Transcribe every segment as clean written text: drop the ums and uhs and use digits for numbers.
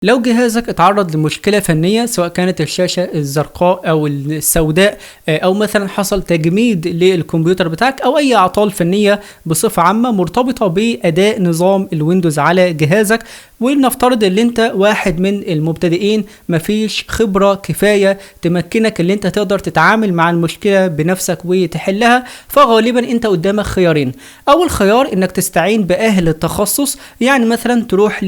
لو جهازك اتعرض لمشكلة فنية سواء كانت الشاشة الزرقاء أو السوداء أو مثلا حصل تجميد للكمبيوتر بتاعك أو أي أعطال فنية بصفة عامة مرتبطة بأداء نظام الويندوز على جهازك، ولنفترض ان انت واحد من المبتدئين مفيش خبرة كفاية تمكنك ان انت تقدر تتعامل مع المشكلة بنفسك وتحلها، فغالبا انت قدامك خيارين. اول خيار انك تستعين باهل التخصص، يعني مثلا تروح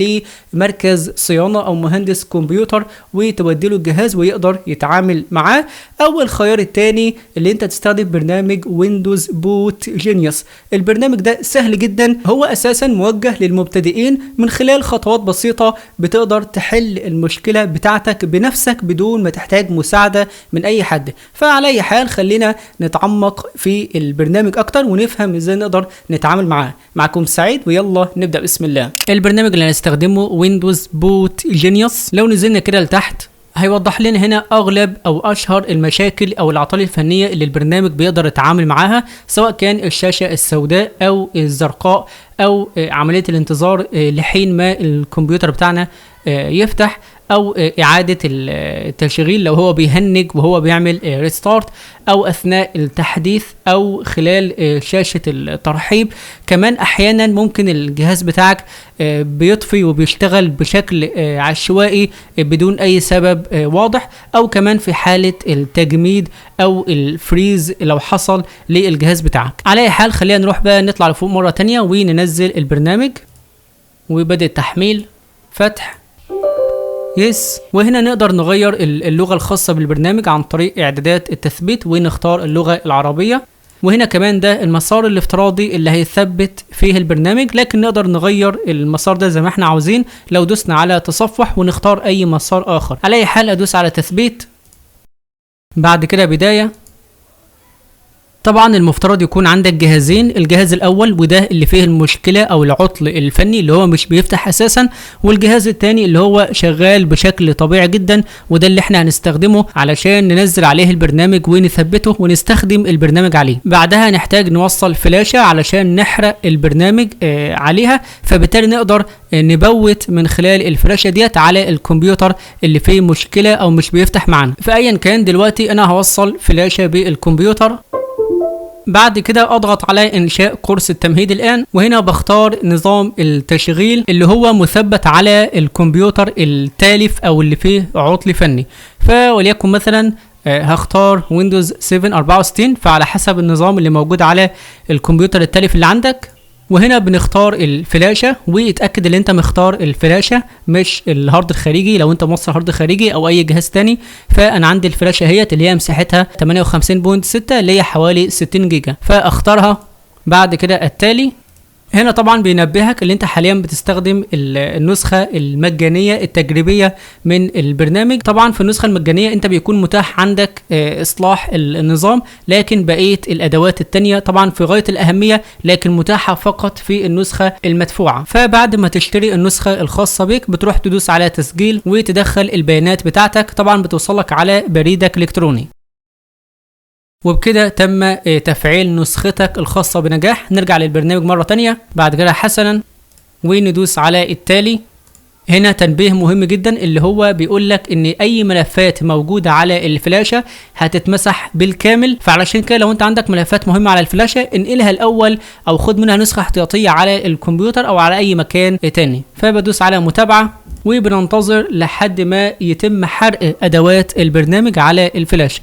لمركز صيانة او مهندس كمبيوتر وتوديله الجهاز ويقدر يتعامل معاه، او الخيار التاني اللي انت تستخدم برنامج ويندوز بوت جينيوس. البرنامج ده سهل جدا، هو اساسا موجه للمبتدئين، من خلال خطوات بسيطة بتقدر تحل المشكلة بتاعتك بنفسك بدون ما تحتاج مساعدة من اي حد. فعلى اي حال خلينا نتعمق في البرنامج اكتر ونفهم ازاي نقدر نتعامل معاه. معكم سعيد ويلا نبدأ بسم الله. البرنامج اللي هنستخدمه ويندوز بوت جينيوس. لو نزلنا كده لتحت هيوضح لنا هنا اغلب او اشهر المشاكل او الاعطال الفنيه اللي البرنامج بيقدر يتعامل معاها، سواء كان الشاشه السوداء او الزرقاء او عمليه الانتظار لحين ما الكمبيوتر بتاعنا يفتح، او اعادة التشغيل لو هو بيهنج وهو بيعمل ريستارت، او اثناء التحديث، او خلال شاشة الترحيب. كمان احيانا ممكن الجهاز بتاعك بيطفي وبيشتغل بشكل عشوائي بدون اي سبب واضح، او كمان في حالة التجميد او الفريز لو حصل للجهاز بتاعك. على اي حال خلينا نروح بقى نطلع لفوق مرة تانية وننزل البرنامج، وبدأ التحميل، فتح يس. وهنا نقدر نغير اللغة الخاصة بالبرنامج عن طريق اعدادات التثبيت ونختار اللغة العربية. وهنا كمان ده المسار الافتراضي اللي هيثبت فيه البرنامج، لكن نقدر نغير المسار ده زي ما احنا عاوزين لو دوسنا على تصفح ونختار اي مسار اخر. على اي حال ادوس على تثبيت، بعد كده بداية. طبعا المفترض يكون عندك جهازين، الجهاز الاول وده اللي فيه المشكلة او العطل الفني اللي هو مش بيفتح اساسا، والجهاز التاني اللي هو شغال بشكل طبيعي جدا، وده اللي احنا هنستخدمه علشان ننزل عليه البرنامج ونثبته ونستخدم البرنامج عليه. بعدها نحتاج نوصل فلاشة علشان نحرق البرنامج عليها، فبالتالي نقدر نبوت من خلال الفلاشة ديت على الكمبيوتر اللي فيه مشكلة او مش بيفتح معانا. فايا كان دلوقتي انا هوصل فلاشة بالكمبيوتر، بعد كده اضغط على انشاء قرص التمهيد الان، وهنا بختار نظام التشغيل اللي هو مثبت على الكمبيوتر التالف او اللي فيه عطل فني. وليكن مثلا هختار ويندوز 7 64، فعلى حسب النظام اللي موجود على الكمبيوتر التالف اللي عندك. وهنا بنختار الفلاشة، ويتأكد ان انت مختار الفلاشة مش الهارد الخارجي لو انت موصل هارد خارجي او اي جهاز تاني. فانا عندي الفلاشة هيت اللي هي مساحتها 58.6 اللي هي حوالي 60 جيجا، فاختارها. بعد كده التالي. هنا طبعا بينبهك اللي انت حاليا بتستخدم النسخة المجانية التجريبية من البرنامج. طبعا في النسخة المجانية انت بيكون متاح عندك اصلاح النظام، لكن بقية الادوات التانية طبعا في غاية الاهمية لكن متاحة فقط في النسخة المدفوعة. فبعد ما تشتري النسخة الخاصة بك بتروح تدوس على تسجيل وتدخل البيانات بتاعتك، طبعا بتوصلك على بريدك الالكتروني. وبكده تم تفعيل نسختك الخاصة بنجاح. نرجع للبرنامج مرة تانية بعد كده حسنا وندوس على التالي. هنا تنبيه مهم جدا اللي هو بيقول لك ان اي ملفات موجودة على الفلاشة هتتمسح بالكامل، فعلشان كده لو انت عندك ملفات مهمة على الفلاشة انقلها الاول او خد منها نسخة احتياطية على الكمبيوتر او على اي مكان تاني. فبدوس على متابعة وبننتظر لحد ما يتم حرق ادوات البرنامج على الفلاشة.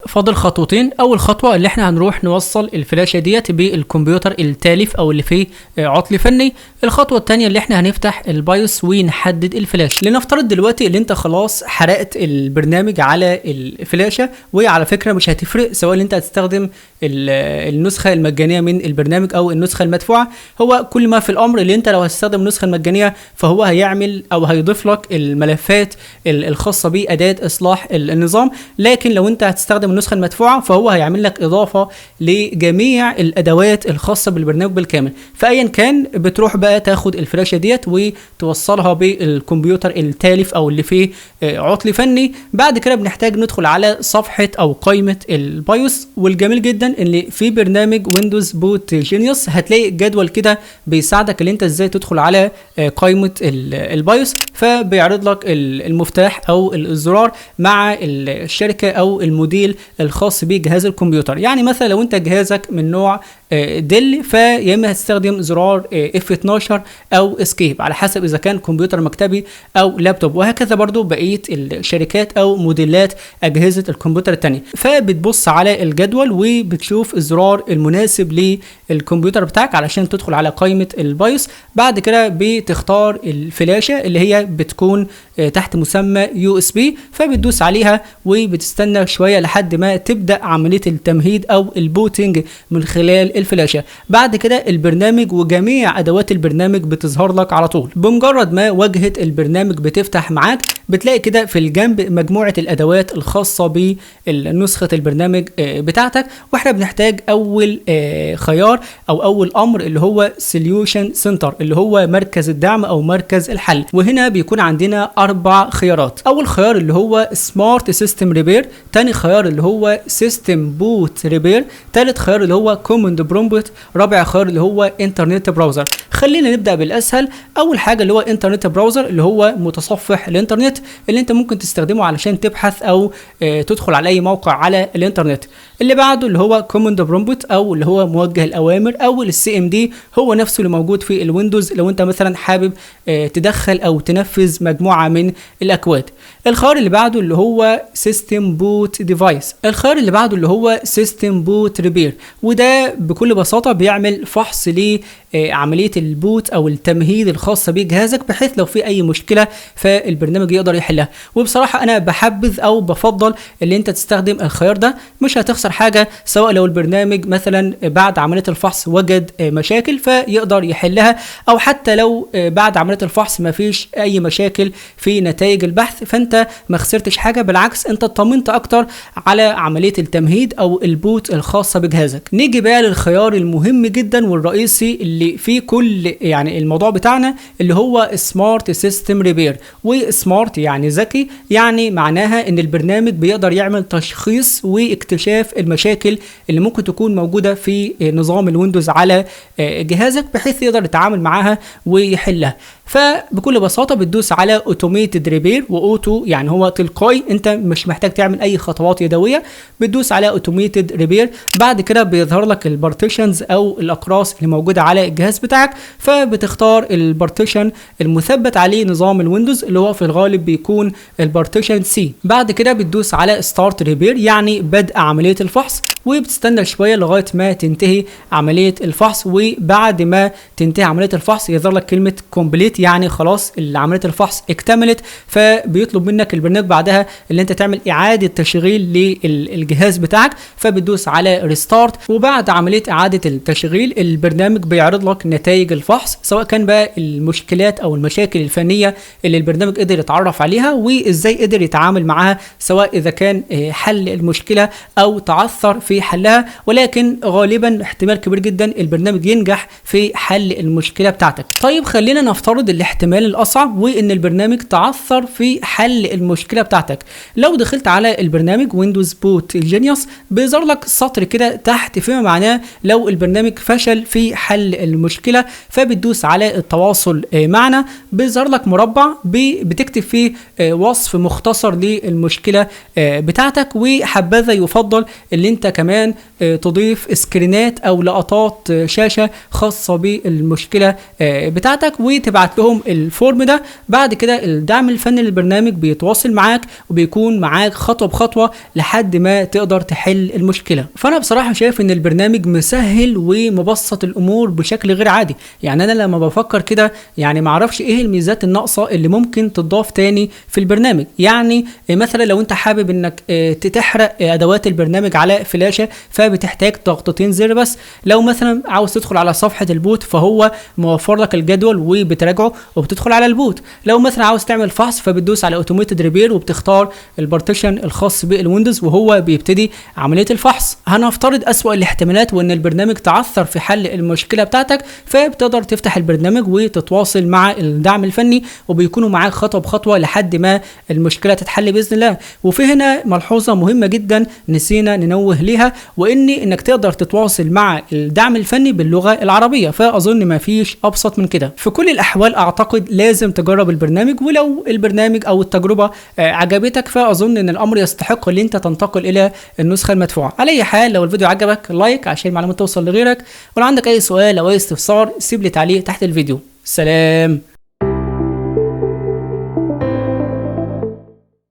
فاضل خطوتين. اول خطوه اللي احنا هنروح نوصل الفلاشه ديت بالكمبيوتر التالف او اللي فيه عطل فني. الخطوه الثانيه اللي احنا هنفتح البايوس ونحدد الفلاشه. لنفترض دلوقتي اللي انت خلاص حرقت البرنامج على الفلاشه، وعلى فكره مش هتفرق سواء اللي انت هتستخدم النسخه المجانيه من البرنامج او النسخه المدفوعه. هو كل ما في الامر اللي انت لو هتستخدم النسخه المجانيه فهو هيعمل او هيضيف لك الملفات الخاصه باداه اصلاح النظام، لكن لو انت هتستخدم النسخه النسخه المدفوعه، فهو هيعمل لك اضافه لجميع الادوات الخاصه بالبرنامج بالكامل. فايا كان بتروح بقى تاخد الفلاشه ديت وتوصلها بالكمبيوتر التالف او اللي فيه عطل فني. بعد كده بنحتاج ندخل على صفحه او قائمه البايوس، والجميل جدا ان في برنامج ويندوز بوت جينيوس هتلاقي جدول كده بيساعدك ان انت ازاي تدخل على قائمه البايوس، فبيعرض لك المفتاح او الزرار مع الشركه او الموديل الخاص بجهاز الكمبيوتر. يعني مثلا لو انت جهازك من نوع ديل، فيا اما هتستخدم زرار F12 او اسكيب على حسب اذا كان كمبيوتر مكتبي او لابتوب، وهكذا برضو بقيه الشركات او موديلات اجهزه الكمبيوتر التانية. فبتبص على الجدول وبتشوف الزرار المناسب للكمبيوتر بتاعك علشان تدخل على قائمه البايوس. بعد كده بتختار الفلاشه اللي هي بتكون تحت مسمى USB، فبتدوس عليها وبتستنى شويه لحد ما تبدا عمليه التمهيد او البوتنج من خلال الفلاشه. بعد كده البرنامج وجميع ادوات البرنامج بتظهر لك على طول. بمجرد ما واجهه البرنامج بتفتح معاك بتلاقي كده في الجنب مجموعه الادوات الخاصه بنسخه البرنامج بتاعتك، واحنا بنحتاج اول خيار او اول امر اللي هو سوليوشن سنتر، اللي هو مركز الدعم او مركز الحل. وهنا بيكون عندنا 4 خيارات. اول خيار اللي هو سمارت سيستم ريبير، تاني خيار اللي هو سيستم بوت ريبير، تالت خيار اللي هو كوماند برومبت، رابع خيار اللي هو انترنت براوزر. خلينا نبدا بالاسهل. اول حاجه اللي هو انترنت براوزر، اللي هو متصفح الانترنت اللي انت ممكن تستخدمه علشان تبحث او تدخل على اي موقع على الانترنت. اللي بعده اللي هو كوماند برومبت او اللي هو موجه الاوامر او السي ام دي، هو نفسه اللي موجود في الويندوز لو انت مثلا حابب تدخل او تنفذ مجموعه من الاكواد. الخيار اللي بعده اللي هو سيستم بوت ديفايس. الخيار اللي بعده اللي هو سيستم بوت ريبير، وده بكل بساطه بيعمل فحص لعمليه البوت او التمهيد الخاصه بجهازك، بحيث لو في اي مشكله فالبرنامج يقدر يحلها. وبصراحه انا بحبذ او بفضل اللي انت تستخدم الخيار ده، مش هتخسر حاجه، سواء لو البرنامج مثلا بعد عمليه الفحص وجد مشاكل فيقدر يحلها، او حتى لو بعد عمليه الفحص ما فيش اي مشاكل في نتائج البحث فانت ما خسرتش حاجه، بالعكس انت اطمنت اكتر على عمليه التمهيد او البوت الخاصه بجهازك. نيجي بقى للخيار المهم جدا والرئيسي اللي في كل يعني الموضوع بتاعنا، اللي هو سمارت سيستم ريبير. وسمارت يعني ذكي، يعني معناها ان البرنامج بيقدر يعمل تشخيص واكتشاف المشاكل اللي ممكن تكون موجوده في نظام الويندوز على جهازك، بحيث يقدر يتعامل معاها ويحلها. فبكل بساطه بتدوس على اوتوميتد ريبير، واوتو يعني هو تلقائي، انت مش محتاج تعمل اي خطوات يدويه، بتدوس على اوتوميتد ريبير. بعد كده بيظهر لك البارتيشنز او الاقراص اللي موجوده على الجهاز بتاعك، فبتختار البارتيشن المثبت عليه نظام الويندوز اللي هو في الغالب بيكون البارتيشن سي. بعد كده بتدوس على ستارت ريبير يعني بدء عمليه الفحص، وبتستنى شويه لغايه ما تنتهي عمليه الفحص. وبعد ما تنتهي عمليه الفحص يظهر لك كلمه كومبليت، يعني خلاص عمليه الفحص اكتملت، فبيطلب منك البرنامج بعدها اللي انت تعمل اعاده تشغيل للجهاز بتاعك، فبتدوس على ريستارت. وبعد عمليه اعاده التشغيل البرنامج بيعرض لك نتائج الفحص، سواء كان بقى المشكلات او المشاكل الفنيه اللي البرنامج قدر يتعرف عليها وازاي قدر يتعامل معاها، سواء اذا كان حل المشكله او تعثر في حلها. ولكن غالبا احتمال كبير جدا البرنامج ينجح في حل المشكله بتاعتك. طيب خلينا نفترض الاحتمال الاصعب، وان البرنامج تعثر في حل المشكله بتاعتك. لو دخلت على البرنامج ويندوز بوت جينيوس بيظهر لك سطر كده تحت فيما معناه لو البرنامج فشل في حل المشكله، فبتدوس على التواصل معنا، بيظهر لك مربع بتكتب فيه وصف مختصر للمشكله بتاعتك. وحبذا يفضل اللي انت كمان تضيف سكرينات او لقطات شاشه خاصه بالمشكله بتاعتك وتبعت لهم الفورم ده. بعد كده الدعم الفني للبرنامج بيتواصل معاك وبيكون معاك خطوه بخطوه لحد ما تقدر تحل المشكله. فانا بصراحه شايف ان البرنامج مسهل ومبسط الامور بشكل غير عادي. يعني انا لما بفكر كده يعني ما اعرفش ايه الميزات الناقصه اللي ممكن تضاف تاني في البرنامج. يعني مثلا لو انت حابب انك تحرق ادوات البرنامج على فلاشه فبتحتاج ضغطتين زر بس. لو مثلا عاوز تدخل على صفحه البوت فهو موفر لك الجدول وبتراجعه وبتدخل على البوت. لو مثلا عاوز تعمل فحص فبتدوس على اوتوميتد ريبير وبتختار البارتيشن الخاص بالويندوز وهو بيبتدي عمليه الفحص. هنفترض اسوأ الاحتمالات وان البرنامج تعثر في حل المشكله بتاعتك، فبتقدر تفتح البرنامج وتتواصل مع الدعم الفني وبيكونوا معاك خطوه بخطوه لحد ما المشكله تتحل باذن الله. وفي هنا ملحوظه مهمه جدا نسينا ننوه ليها، وان انك تقدر تتواصل مع الدعم الفني باللغه العربيه، فاظن ما فيش ابسط من كده. في كل الاحوال اعتقد لازم تجرب البرنامج، ولو البرنامج او التجربه عجبتك فاظن ان الامر يستحق ان انت تنتقل الى النسخه المدفوعه. على اي حال لو الفيديو عجبك لايك عشان المعلومات توصل لغيرك، ولو عندك اي سؤال او اي استفسار سيب لي تعليق تحت الفيديو. سلام.